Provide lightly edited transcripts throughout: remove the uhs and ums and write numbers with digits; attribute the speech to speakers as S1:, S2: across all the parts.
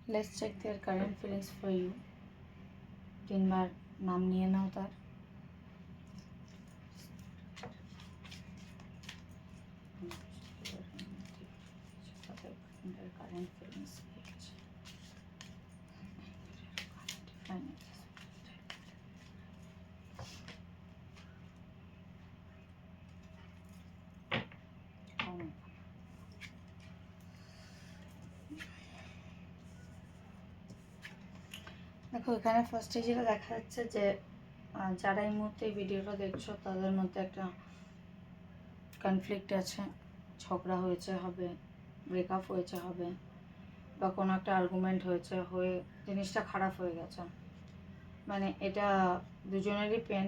S1: Let's check their current feelings for you. 3 বার নাম নিয়ে নাও তার। current feelings দেখো এখানে ফার্স্টে যেটা দেখা যাচ্ছে যে যারা এই মুহূর্তে ভিডিওটা দেখছো তাদের মধ্যে একটা কনফ্লিক্ট আছে, ঝগড়া হয়েছে হবে, ব্রেকআপ হয়েছে হবে, বা কোনো একটা আর্গুমেন্ট হয়েছে হয়ে জিনিসটা খারাপ হয়ে গেছে। মানে এটা দুজনেরই পেন,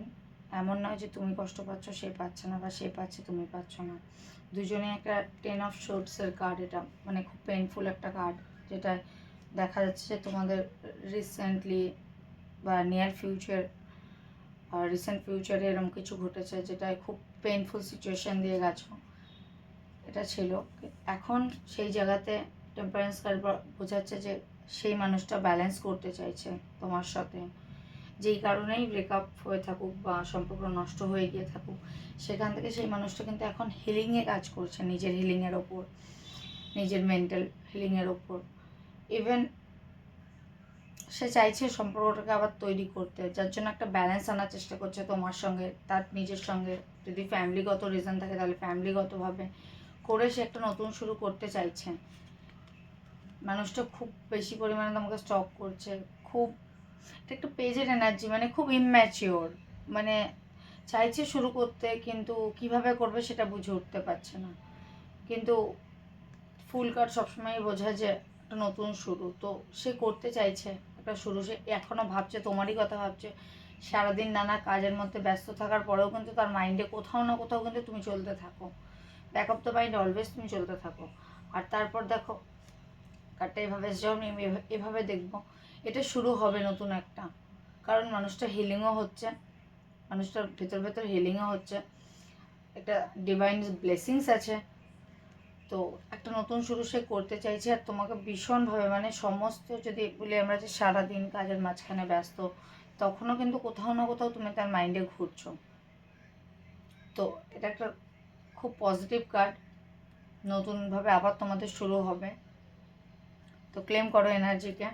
S1: এমন নয় যে তুমি কষ্ট পাচ্ছ সে পাচ্ছে না, বা সে পাচ্ছে তুমি পাচ্ছ না। দুজনে একটা 10 অফ শোর্টসের কার্ড, এটা মানে খুব পেনফুল একটা কার্ড, যেটা দেখা যাচ্ছে যে তোমাদের রিসেন্টলি বা নিয়ার ফিউচার রিসেন্ট ফিউচারে এরকম কিছু ঘটেছে যেটা খুব পেইনফুল সিচুয়েশান দিয়ে গেছো। এটা ছিল এখন সেই জায়গাতে টেম্পারেন্স কার্ড বোঝাচ্ছে যে সেই মানুষটা ব্যালেন্স করতে চাইছে তোমার সাথে, যেই কারণেই ব্রেকআপ হয়ে থাকুক বা সম্পর্ক নষ্ট হয়ে গিয়ে থাকুক, সেখান থেকে সেই মানুষটা কিন্তু এখন হিলিংয়ে কাজ করছে, নিজের হিলিংয়ের ওপর, নিজের মেন্টাল হিলিংয়ের ওপর। ইভেন সে চাইছে সম্পর্কটাকে আবার তৈরি করতে, যার জন্য একটা ব্যালেন্স আনার চেষ্টা করছে তোমার সঙ্গে, তার নিজের সঙ্গে। যদি ফ্যামিলিগত রিজন থাকে তাহলে ফ্যামিলিগতভাবে করে সে একটা নতুন শুরু করতে চাইছে। মানুষটা খুব বেশি পরিমাণে তোমাকে স্টক করছে, খুব এটা একটা পেজের এনার্জি, মানে খুব ইম্যাচিওর, মানে চাইছে শুরু করতে কিন্তু কিভাবে করবে সেটা বুঝে উঠতে পারছে না। কিন্তু ফুল কার্ড সবসময় বোঝায় যে একটা নতুন শুরু, তো সে করতে চাইছে একটা শুরু। সে এখনও ভাবছে, তোমারই কথা ভাবছে। সারাদিন নানা কাজের মধ্যে ব্যস্ত থাকার পরেও কিন্তু তার মাইন্ডে কোথাও না কোথাও কিন্তু তুমি চলতে থাকো, back of the mind always তুমি চলতে থাকো। আর তারপর দেখো কার্ডটা এভাবে যখন আমি এভাবে দেখবো, এটা শুরু হবে নতুন একটা, কারণ মানুষটা হিলিংও হচ্ছে, মানুষটার ভেতর ভেতর হিলিংও হচ্ছে, একটা ডিভাইন ব্লেসিংস আছে। তো একটা নতুন শুরু সে করতে চাইছে, আর তোমাকে ভীষণভাবে, মানে সমস্ত যদি বলি আমরা যে সারাদিন কাজের মাঝখানে ব্যস্ত, তখনও কিন্তু কোথাও না কোথাও তুমি তার মাইন্ডে ঘুরছো। তো এটা একটা খুব পজিটিভ কার্ড, নতুনভাবে আবার তোমাদের শুরু হবে। তো ক্লেম করো এনার্জিকে।